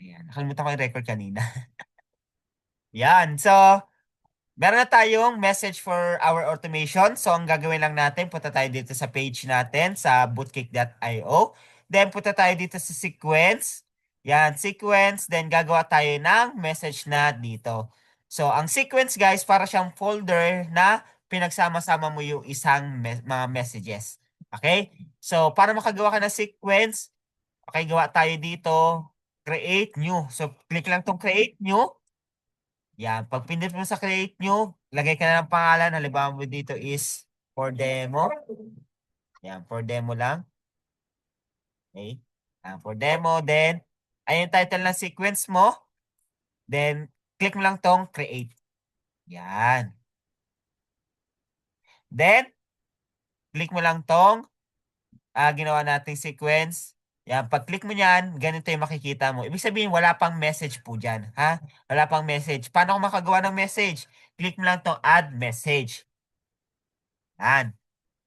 Ayan, nakalimutan ko yung record kanina. Yan. So, meron na tayong message for our automation. So, ang gagawin lang natin, punta tayo dito sa page natin sa bootkick.io. Then, punta tayo dito sa sequence. Yan, sequence. Then, gagawa tayo ng message na dito. So, ang sequence, guys, para siyang folder na pinagsama-sama mo yung isang mga messages. Okay? So, para makagawa ka ng sequence, okay, gawa tayo dito, create new. So, click lang tong create new. Yan. Pag pinindot mo sa create new, lagay ka na ng pangalan. Halimbawa mo dito is for demo. Yan, for demo lang. Okay. Yan, for demo. Then, ayun yung title ng sequence mo. Then, click mo lang tong create. Yan. Then, click mo lang tong ginawa nating sequence. Yan, pag-click mo niyan, ganito yung makikita mo. Ibig sabihin, wala pang message po dyan. Ha? Wala pang message. Paano ko makagawa ng message? Click mo lang tong add message. Yan.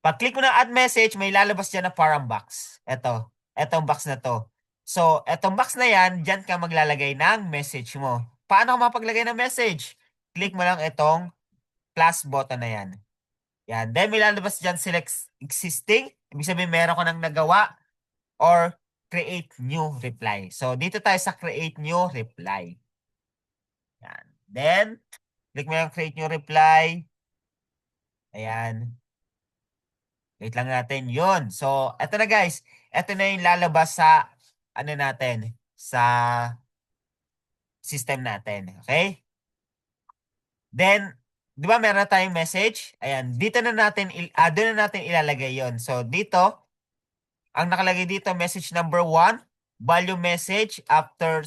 Pag-click mo ng add message, may lalabas dyan na parang box. Ito. Etong box na to. So, etong box na yan, dyan ka maglalagay ng message mo. Paano ka mapaglagay ng message? Click mo lang itong plus button na yan. Yan. Then, may lalabas dyan select existing. Ibig sabihin, meron ka nang nagawa or create new reply. So, dito tayo sa create new reply. Yan. Then, click mo yung create new reply. Ayan. Wait lang natin. Yun. So, eto na guys. Eto na yung lalabas sa ano natin. Sa system natin. Okay? Then, di ba meron na tayong message? Ayan. Dito na natin, doon na natin ilalagay yon. So, dito, ang nakalagay dito, message number 1, value message after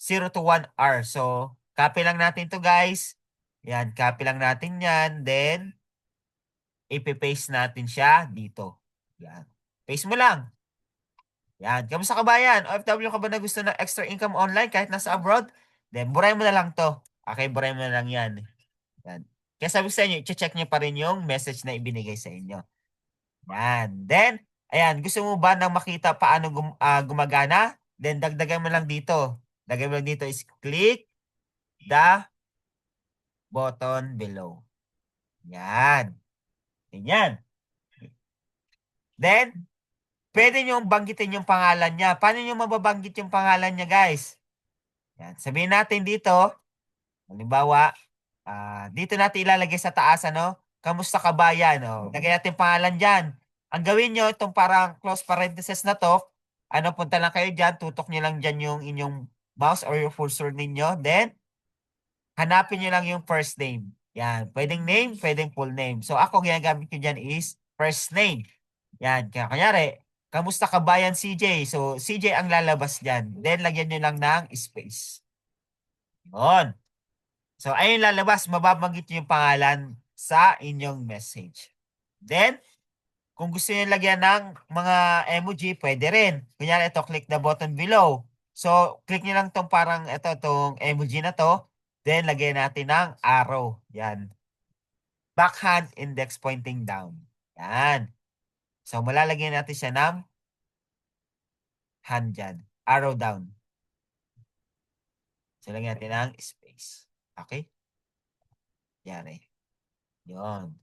0 to 1 hour. So, copy lang natin to guys. Yan, copy lang natin yan. Then, ipipaste natin siya dito. Yan. Paste mo lang. Yan. Kamusta ka ba yan? OFW ka ba na gusto ng extra income online kahit nasa abroad? Then, buray mo na lang to. Okay, buray mo na lang yan. Yan. Kaya sabi ko sa inyo, i-check nyo pa rin yung message na ibinigay sa inyo. Yan. Then, ayan, gusto mo ba nang makita paano gumagana? Then, dagdagan mo lang dito. Dagdagan mo lang dito is click the button below. Yan. Ganyan. Then, pwede nyo banggitin yung pangalan niya. Paano nyo mababanggit yung pangalan niya, guys? Yan. Sabihin natin dito, halimbawa, dito natin ilalagay sa taas, ano? Kamusta ka ba yan? Oh, lagay natin pangalan dyan. Ang gawin nyo, itong parang close parenthesis na to, ano, punta lang kayo dyan, tutok nyo lang dyan yung inyong mouse or yung cursor ninyo. Then, hanapin nyo lang yung first name. Yan. Pwedeng name, pwedeng full name. So, ako, ginagamit ko dyan is first name. Yan. Kaya, kanyari, kamusta ka ba yan, CJ? So, CJ ang lalabas dyan. Then, lagyan nyo lang ng space. Yun. So, ayun lalabas, mababanggit nyo yung pangalan sa inyong message. Then, kung gusto nyo lagyan ng mga emoji, pwede rin. Kunyari, ito, click the button below. So, click nyo lang tong parang, itong emoji na to. Then, lagyan natin ng arrow. Yan. Backhand index pointing down. Yan. So, malalagyan natin siya ng hand dyan. Arrow down. So, lagyan natin ng space. Okay? Yan. Yun.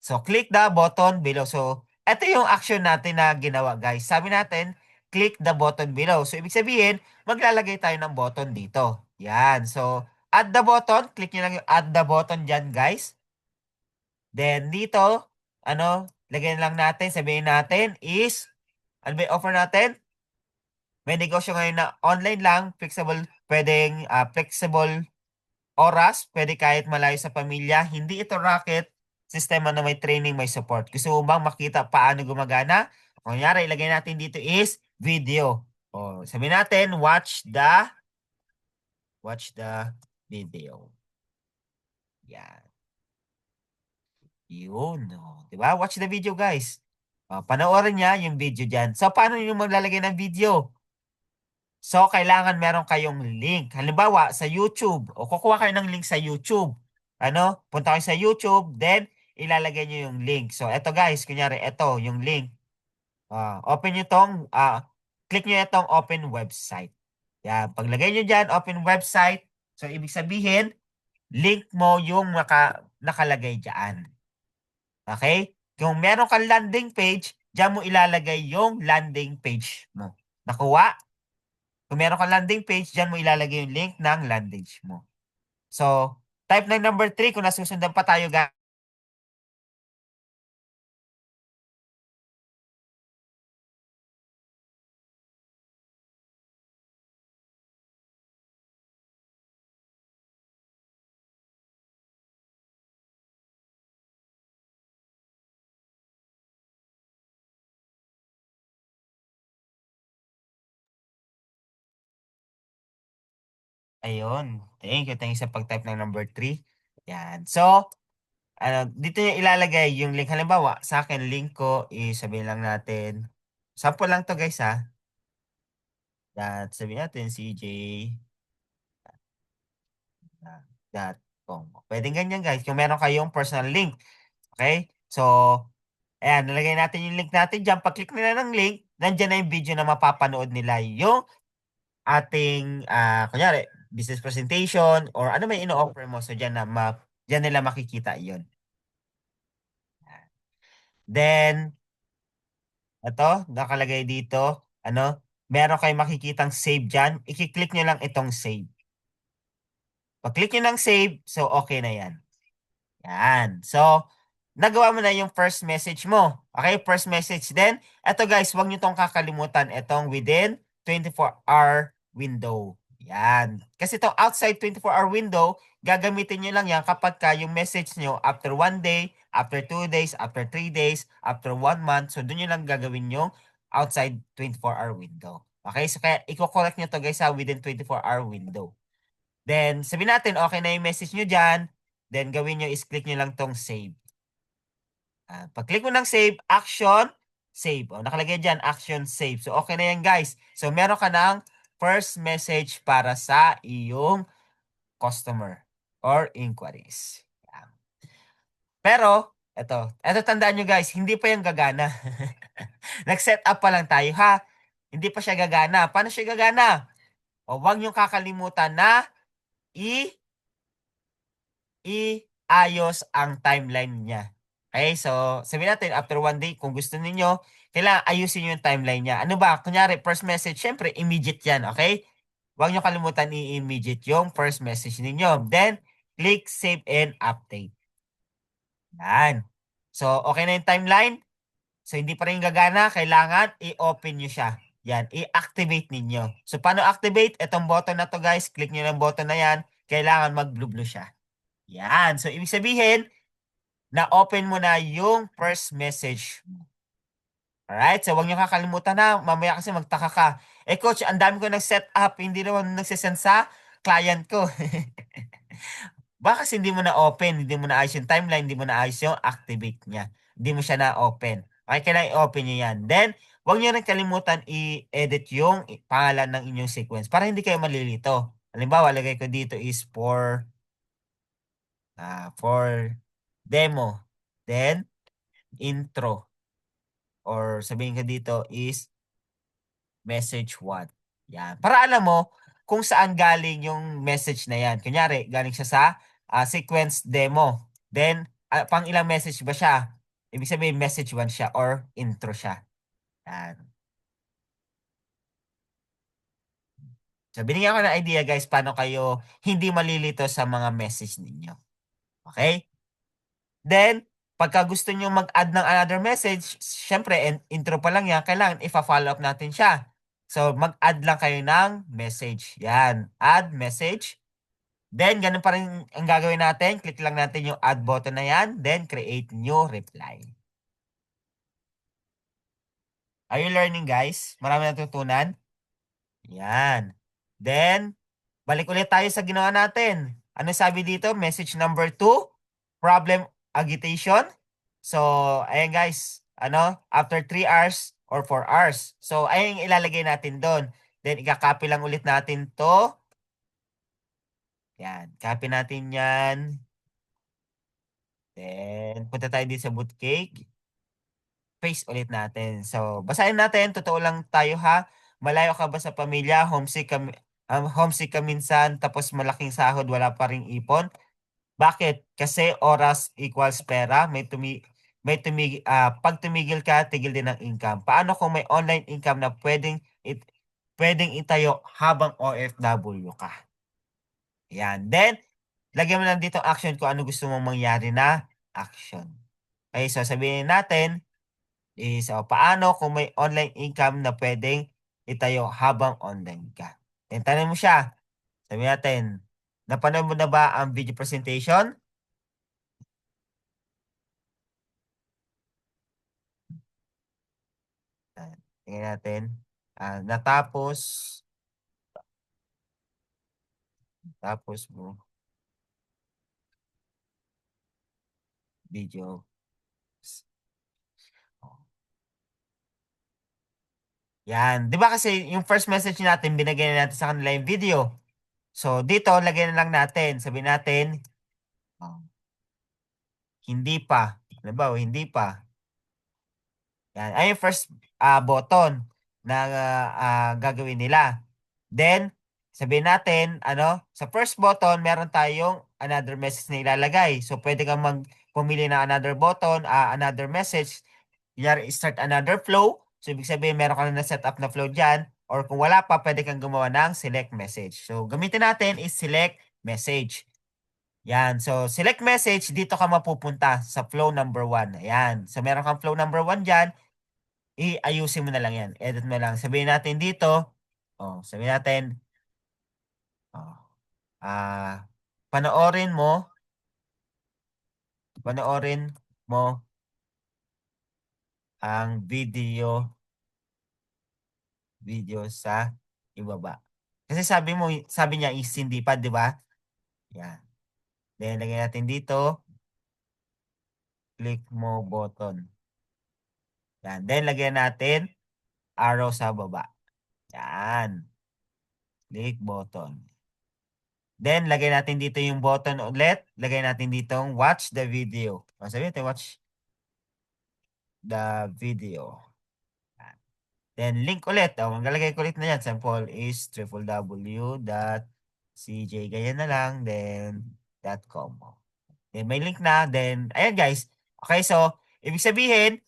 So, click the button below. So, ito yung action natin na ginawa, guys. Sabi natin, click the button below. So, ibig sabihin, maglalagay tayo ng button dito. Yan. So, add the button. Click nyo lang yung add the button dyan, guys. Then, dito, ano, lagyan lang natin, sabihin natin is, ano ba yung offer natin? May negosyo ngayon na online lang, flexible, pwedeng flexible oras, pwede kahit malayo sa pamilya. Hindi ito racket, sistema na may training, may support. Gusto mo bang makita paano gumagana? Kunyari, ilagay natin dito is video. O, sabihin natin, watch the video. Yan. Yun. O, diba? Watch the video, guys. O, panoorin niya yung video dyan. So, paano yung maglalagay ng video? So, kailangan meron kayong link. Halimbawa, sa YouTube. O kukuha kayo ng link sa YouTube. Ano? Punta kayo sa YouTube, then ilalagay nyo yung link. So, eto guys, kunyari, eto, yung link. Open nyo tong, click nyo itong open website. Yan, paglagay nyo dyan, open website, so ibig sabihin, link mo yung nakalagay dyan. Okay? Kung meron kang landing page, dyan mo ilalagay yung landing page mo. Nakuha? Kung meron kang landing page, dyan mo ilalagay yung link ng landing page mo. So, type ng number 3 kung nasusundan pa tayo, guys. Ayun. Thank you sa pag-type ng number 3. Yan. So, dito niya ilalagay yung link. Halimbawa, sa akin, link ko is sabihin lang natin. Sample lang to guys ha. Sabihin natin CJ. .com. Pwedeng ganyan guys. Kung meron kayong personal link. Okay? So, ayan, nalagay natin yung link natin dyan. Pag-click nila ng link, nandyan na yung video na mapapanood nila yung ating, kunyari, business presentation or ano may ino-offer mo. So, dyan nila makikita yon. Then, ito, nakalagay dito, meron kayong makikitang save dyan. I-click nyo lang itong save. Pag-click nyo ng save, so okay na yan. Yan. So, nagawa mo na yung first message mo. Okay, first message din. Ito guys, huwag nyo tong kakalimutan. Itong within 24-hour window. Yan. Kasi itong outside 24-hour window, gagamitin nyo lang yan kapag ka yung message nyo after 1 day, after 2 days, after 3 days, after 1 month. So, doon nyo lang gagawin yung outside 24-hour window. Okay, so kaya i-correct nyo to guys sa within 24-hour window. Then, sabihin natin, okay na yung message nyo dyan. Then, gawin nyo is click nyo lang tong save. Pag-click mo ng save, action, save. O, nakalagay dyan, action, save. So, okay na yan, guys. So, meron ka ng first message para sa iyong customer or inquiries. Yan. Pero, eto tandaan nyo, guys, hindi pa yung gagana. Nag-set up pa lang tayo, ha? Hindi pa siya gagana. Paano siya gagana? O, huwag nyo kakalimutan na iayos ang timeline niya. Okay, so sabihin natin after 1 day, kung gusto niyo kailangan ayusin yung timeline niya. Ano ba? Kunyari, first message, syempre, immediate yan, okay? Huwag niyo kalimutan i-immediate yung first message ninyo. Then, click save and update. Yan. So, okay na yung timeline. So, hindi pa rin gagana. Kailangan i-open nyo siya. Yan, i-activate ninyo. So, paano activate? Itong button na to guys, click nyo ng button na yan. Kailangan mag-blue siya. Yan. So, ibig sabihin, na-open mo na yung first message mo. Alright? So, huwag niyo kakalimutan na. Mamaya kasi magtaka ka. Coach, ang dami ko nag-set up. Hindi naman nagsisend sa client ko. Baka kasi hindi mo na-open. Hindi mo na-ayos yung timeline. Hindi mo na-ayos yung activate niya. Hindi mo siya na-open. Okay, kailangan i-open niyo yan. Then, huwag niyo rin kalimutan i-edit yung pangalan ng inyong sequence para hindi kayo malilito. Halimbawa, lagay ko dito is for demo. Then, intro. Or sabihin ka dito is message 1. Yan. Para alam mo kung saan galing yung message na yan. Kunyari, galing siya sa sequence demo. Then, pang ilang message ba siya? Ibig sabihin, message 1 siya or intro siya. Yan. So, binigyan ko ng idea guys, paano kayo hindi malilito sa mga message ninyo. Okay? Then, pagka gusto nyo mag-add ng another message, syempre, intro pa lang yan, kailangan ipa-follow up natin siya. So, mag-add lang kayo ng message. Yan. Add message. Then, ganun pa rin ang gagawin natin. Click lang natin yung add button na yan. Then, create new reply. Are you learning, guys? Marami natutunan? Yan. Then, balik ulit tayo sa ginawa natin. Ano sabi dito? Message number 2, problem agitation. So, ayan guys, after 3 hours or 4 hours. So, ayan yung ilalagay natin doon. Then, i-copy lang ulit natin to. Yan, copy natin yan. Then, punta tayo dito sa bootcake. Paste ulit natin. So, basahin natin. Totoo lang tayo ha. malayo ka ba sa pamilya, homesick ka minsan, tapos malaking sahod, wala pa ring ipon? Bakit? Kasi oras equals pera, pag tumigil ka, tigil din ang income. Paano kung may online income na pwedeng itayo habang OFW ka? Yan. Then, lagyan mo lang dito action kung ano gusto mong mangyari na action. Okay, so sabihin natin paano kung may online income na pwedeng itayo habang online ka. Then, tanong mo siya. Sabihin natin, napanood mo na ba ang video presentation? Tingnan natin. Natapos, tapos mo video. Yan. Di ba kasi yung first message natin, binigay na natin sa kanila yung video. So, dito, lagyan na lang natin. Sabihin natin, oh, hindi pa. Ano ba? Hindi pa. Yan. Ay, yung first button na gagawin nila. Then, sabihin natin, sa first button, meron tayong another message na ilalagay. So, pwede kang pumili ng another button, another message. Kunyari, start another flow. So, ibig sabihin, meron ka na set up na flow dyan. Or kung wala pa, pwede kang gumawa ng select message. So, gamitin natin is select message. Yan. So, select message, dito ka mapupunta sa flow number 1. Ayan. So, meron kang flow number 1 dyan. Iayusin mo na lang yan. Edit mo lang. Sabihin natin dito, sabihin natin, oh, ah, panoorin mo ang video sa ibaba. Kasi sabi niya is hindi pa, di ba? Yan. Then, lagyan natin dito, click mo button. Yan. Then, lagyan natin arrow sa baba. Yan. Click button. Then, lagay natin dito yung button ulit. Lagay natin dito watch the video. Sabi natin, watch the video. Yan. Then, link ulit. Maglalagay ko ulit na yan. Sample is www.cj. Ganyan na lang. Then, .com. Then, may link na. Then, ayan guys. Okay, so, ibig sabihin,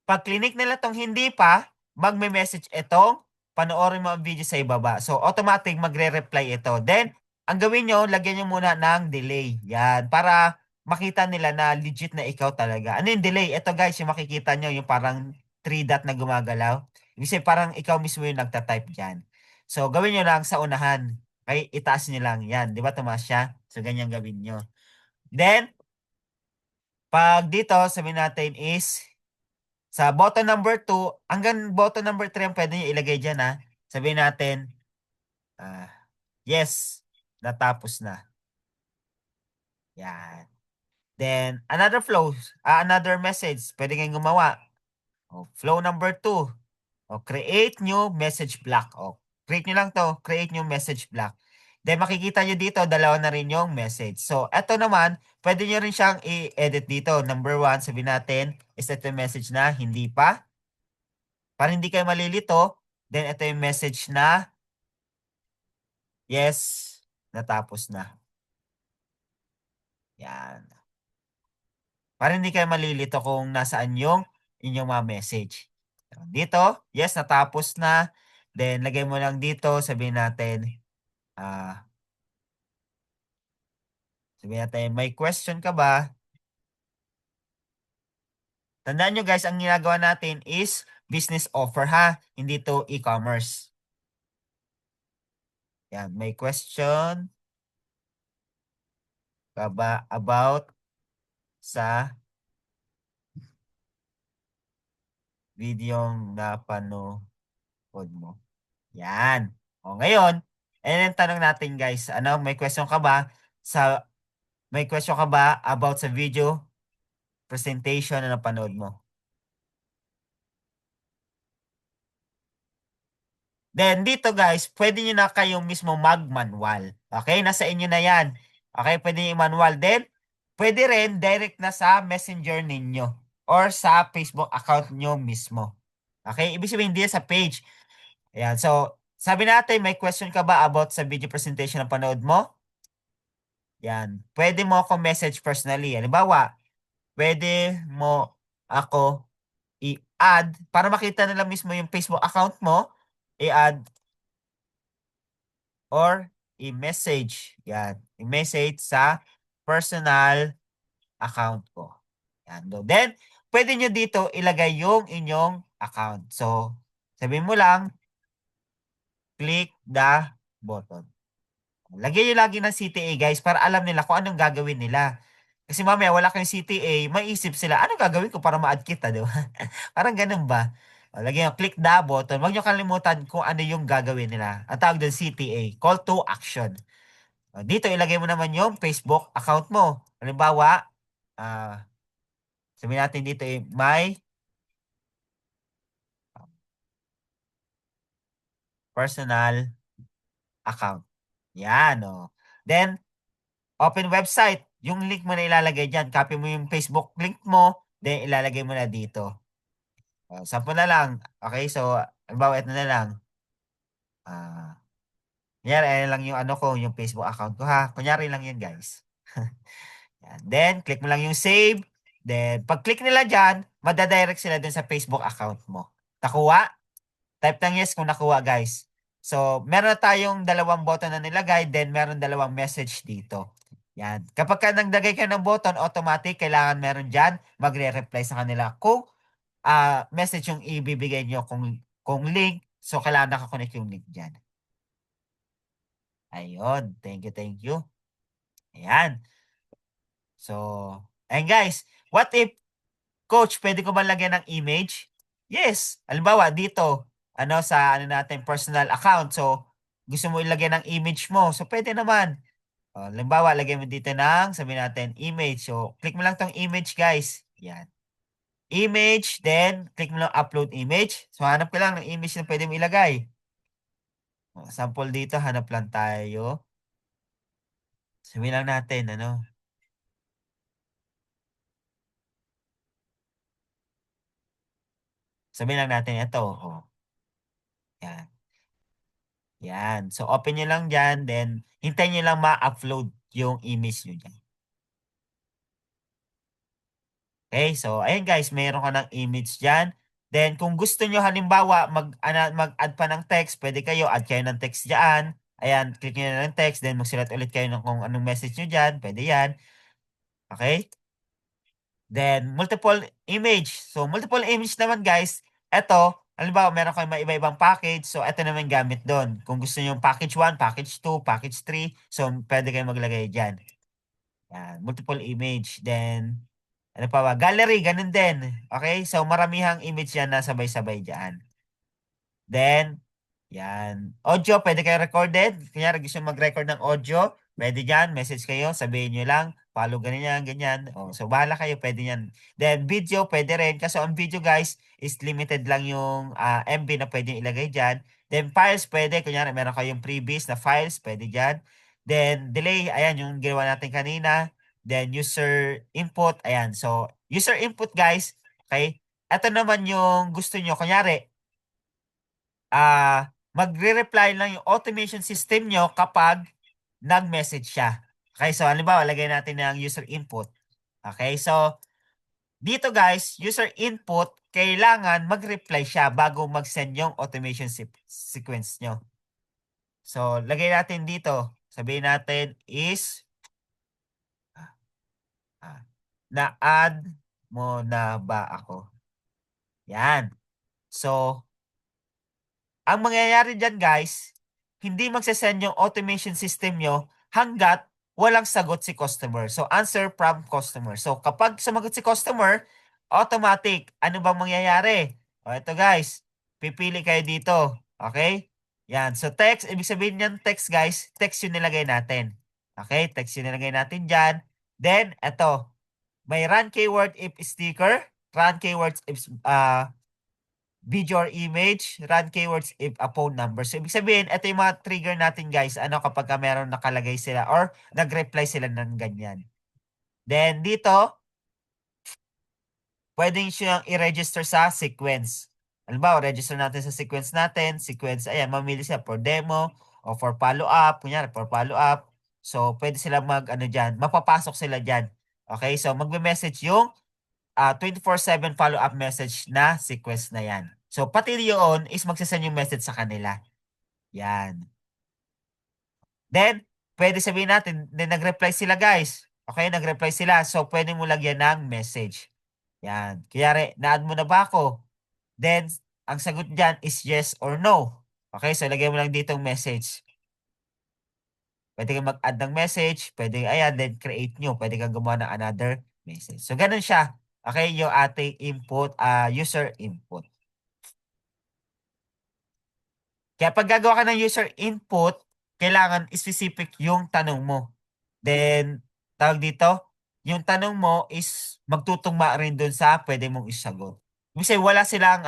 pag clinic nila tong hindi pa, magme-message itong panoorin mo ang video sa ibaba. So, automatic magre-reply ito. Then, ang gawin nyo, lagyan nyo muna ng delay. Yan. Para makita nila na legit na ikaw talaga. Ano yung delay? Ito guys, yung makikita nyo, yung parang 3 dot na gumagalaw. Ibig sabihin, parang ikaw mismo yung nagtatype dyan. So, gawin nyo lang sa unahan. Okay? Itaas nyo lang. Yan. Di ba tumaas siya? So, ganyan gawin nyo. Then, pag dito, sabihin natin is, sa button number 2, hanggang button number 3 ang pwede nyo ilagay dyan ha. Sabihin natin, ah, yes, natapos na. Yan. Then, another message, pwede kayong gumawa. Flow number 2, create new message block. Create nyo lang to, create new message block. Then, makikita nyo dito, dalawa na rin yung message. So, eto naman, pwede nyo rin siyang i-edit dito. Number 1, sabihin natin, is ito yung message na hindi pa. Para hindi kayo malilito, then ito yung message na yes, natapos na. Yan. Para hindi kayo malilito kung nasaan yung inyong mga message. Dito, yes, natapos na. Then, lagay mo lang dito, ah, sabihin natin, may question ka ba? Tandaan nyo guys, ang ginagawa natin is business offer ha, hindi to e-commerce. Yan, may question ka ba about sa video na napanood mo? Yan. Ngayon, ayan ang tanong natin guys. Sa may question ka ba about sa video presentation na napanood mo? Then dito guys, pwede nyo na kayong mismo mag-manual. Okay? Nasa inyo na yan. Okay? Pwede nyo i-manual. Then, pwede rin direct na sa messenger ninyo or sa Facebook account nyo mismo. Okay? Ibig sabihin, hindi sa page. Ayan. So, sabi natin, may question ka ba about sa video presentation na panood mo? Yan. Pwede mo ako message personally. Halimbawa, pwede mo ako i-add para makita nila mismo yung Facebook account mo, i-add or i-message. Yan. I-message sa personal account ko. Yan. Then, pwede nyo dito ilagay yung inyong account. So, sabihin mo lang, click the button. Lagyan nyo lagi ng CTA guys para alam nila kung anong gagawin nila. Kasi mamaya wala kayong CTA, maisip sila, anong gagawin ko para ma-add kita, di ba? Parang ganun ba? O, lagyan nyo, click the button. Huwag nyo kalimutan kung ano yung gagawin nila. Ang tawag doon CTA, Call to Action. O, dito ilagay mo naman yung Facebook account mo. Halimbawa, sabihin natin dito my personal account. Yan, o. Then, open website. Yung link mo na ilalagay dyan. Copy mo yung Facebook link mo, then ilalagay mo na dito. Sample na lang. Okay, so, halimbawa, ito na lang. Kunyari, ayan lang yung ano ko, yung Facebook account ko ha. Kunyari lang yan, guys. Yan. Then, click mo lang yung save. Then, pag-click nila dyan, madadirect sila dun sa Facebook account mo. Nakuha? Type ng yes kung nakuha, guys. So, meron na tayong dalawang button na nilagay, then meron dalawang message dito. Yan. Kapag ka naglagay ka ng button, automatic, kailangan meron dyan, magre-reply sa kanila. Kung message yung ibibigay nyo, kung link, so kailangan nakakonect yung link dyan. Ayun. Thank you, thank you. Ayan. So, and guys, what if, coach, pwede ko ba lagyan ng image? Yes. Halimbawa, dito, sa natin, personal account. So, gusto mo ilagay ng image mo. So, pwede naman. Halimbawa, lagyan mo dito ng, sabihin natin, image. So, click mo lang tong image, guys. Yan. Image, then, click mo lang upload image. So, hanap ka lang ng image na pwede mo ilagay. Sample dito, hanap lang tayo. Sabihin lang natin, sabihin lang natin ito. Yan. Yan. So, open nyo lang dyan. Then, hintayin nyo lang ma-upload yung image nyo dyan. Okay? So, ayan guys, mayroon ka ng image dyan. Then, kung gusto nyo halimbawa mag-add pa ng text, pwede kayo, add kayo ng text dyan. Ayan, click nyo na ng text. Then, magsulat ulit kayo ng kung anong message nyo dyan. Pwede yan. Okay? Then, multiple image. So, multiple image naman guys. Ito, halimbawa, meron kayong may iba-ibang package. So, ito naman gamit doon. Kung gusto nyo yung package 1, package 2, package 3. So, pwede kayong maglagay dyan. Yan, multiple image. Then, ano pa ba? Gallery, ganun din. Okay? So, maramihang image yan na sabay-sabay dyan. Then, yan. Audio, pwede kayo recorded. Kanya gusto mag-record ng audio, pwede dyan. Message kayo, sabihin nyo lang, follow ganyan, ganyan. So, bahala kayo, pwede yan. Then, video, pwede rin. Kasi on video, guys, is limited lang yung MB na pwede ilagay dyan. Then, files, pwede. Kunyari, meron kayong previous na files, pwede dyan. Then, delay, ayan, yung ginawa natin kanina. Then, user input, ayan. So, user input, guys, okay? Ito naman yung gusto nyo. Kunyari, magre-reply lang yung automation system nyo kapag nag-message siya. Okay, so halimbawa, lagay natin ng user input. Okay, so dito guys, user input, kailangan mag-reply siya bago mag-send yung automation sequence nyo. So, lagay natin dito. Sabihin natin is na-add mo na ba ako? Yan. So, ang mangyayari dyan guys, hindi magsasend yung automation system nyo hanggat walang sagot si customer. So, answer from customer. So, kapag sumagot si customer, automatic. Ano bang mangyayari? O, ito guys, pipili kayo dito. Okay? Yan. So, text, ibig sabihin yan text guys, text yung nilagay natin. Okay? Text yung nilagay natin dyan. Then, ito, may run keyword if sticker, run keywords if video or image, run keywords if a phone number. So, ibig sabihin, ito yung mga trigger natin guys, kapag meron nakalagay sila or nag-reply sila ng ganyan. Then, dito, pwedeng siyang i-register sa sequence. Halimbawa, register natin sa sequence natin. Sequence, ayan, mamili siya for demo o for follow-up. Kunyari, for follow-up. So, pwede sila ano dyan. Mapapasok sila dyan. Okay, so magme-message yung 24/7 follow-up message na sequence na yan. So, pati yun is magsasend yung message sa kanila. Yan. Then, pwede sabihin natin, then nag-reply sila guys. Okay, nag-reply sila. So, pwede mo lagyan ng message. Yan. Kaya, na-add mo na ba ako? Then, ang sagot dyan is yes or no. Okay, so lagay mo lang dito ang message. Pwede kang mag-add ng message. Pwede, ayan, then create nyo. Pwede kang gumawa ng another message. So, ganun siya. Okay, yung ating input, user input. Kaya pag gagawa ka ng user input, kailangan specific yung tanong mo. Then, tawag dito, yung tanong mo is magtutugma rin dun sa pwede mong isagot. Kasi wala silang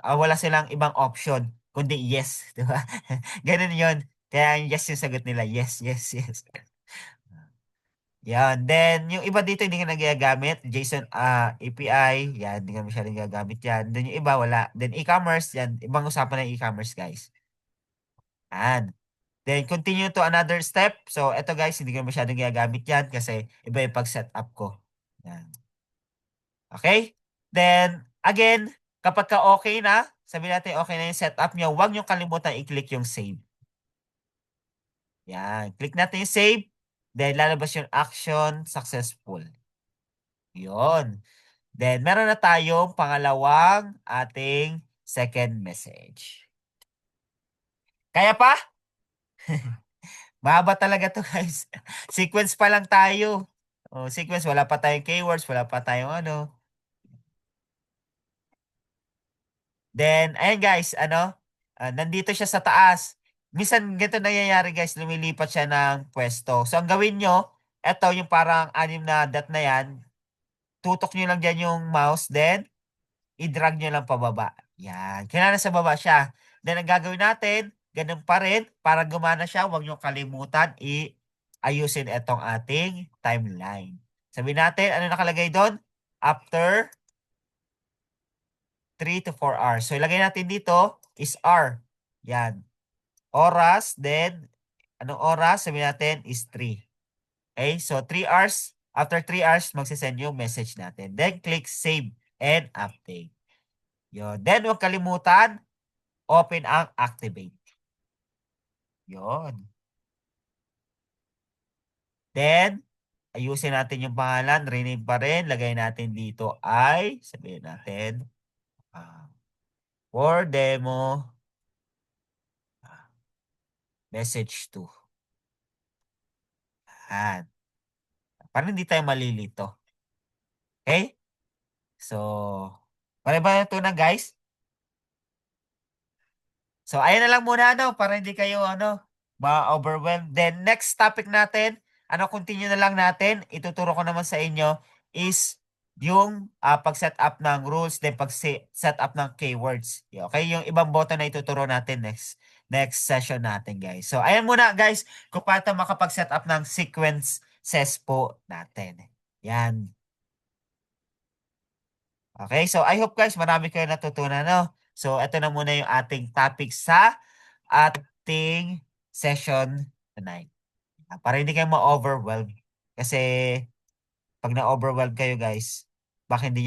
wala silang ibang option, kundi yes, di ba? Ganun yun. Kaya yes yung sagot nila. Yes, yes, yes. Yan. Then, yung iba dito hindi ka nagagamit. JSON API, yan, hindi ka masyadong gagamit yan. Then yung iba, wala. Then e-commerce, yan. Ibang usapan ng e-commerce, guys. Yan. Then, continue to another step. So, eto guys, hindi ko masyadong ginagamit yan kasi iba yung pag-set up ko. Yan. Okay? Then, again, kapag ka okay na, sabihin natin okay na yung setup nyo, huwag nyo kalimutan i-click yung save. Yan. Click natin yung save. Then, lalabas yung action successful. Yun. Then, meron na tayong pangalawang ating second message. Kaya pa? Mahaba talaga to guys. Sequence pa lang tayo. Sequence, wala pa tayong keywords, wala pa tayong ano. Then, ayan guys, nandito siya sa taas. Minsan ganito nangyayari guys, lumilipat siya ng pwesto. So, ang gawin nyo, eto yung parang anim na dot na yan, tutok nyo lang dyan yung mouse, then, i-drag nyo lang pababa. Yan. Kailangan sa baba siya. Then, ang gagawin natin, ganun pa rin, para gumana siya, huwag nyo kalimutan, ayusin itong ating timeline. Sabihin natin, ano nakalagay doon? After 3 to 4 hours. So, ilagay natin dito is R. Yan. Oras, then, anong oras? Sabihin natin is 3. Okay? So, 3 hours. After 3 hours, magsisend yung message natin. Then, click Save and Update. Yun. Then, huwag kalimutan, open ang Activate. Yun. Then, ayusin natin yung pangalan. Rename pa rin. Lagay natin dito ay, sabihin natin, for demo, message to. Yan. Para hindi tayo malilito. Okay? So, pare-pare ito na guys. So, ayan na lang muna para hindi kayo ma-overwhelmed. Then, next topic natin, continue na lang natin. Ituturo ko naman sa inyo is yung pag-set up ng rules, then pag-set up ng keywords. Okay? Yung ibang button na ituturo natin next session natin, guys. So, ayan muna, guys, kung paano makapag-set up ng sequences po natin. Yan. Okay? So, I hope, guys, marami kayo natutunan, no? So, ito na muna yung ating topic sa ating session tonight. Para hindi kayo ma-overwhelm. Kasi, pag na-overwhelm kayo, guys, baka hindi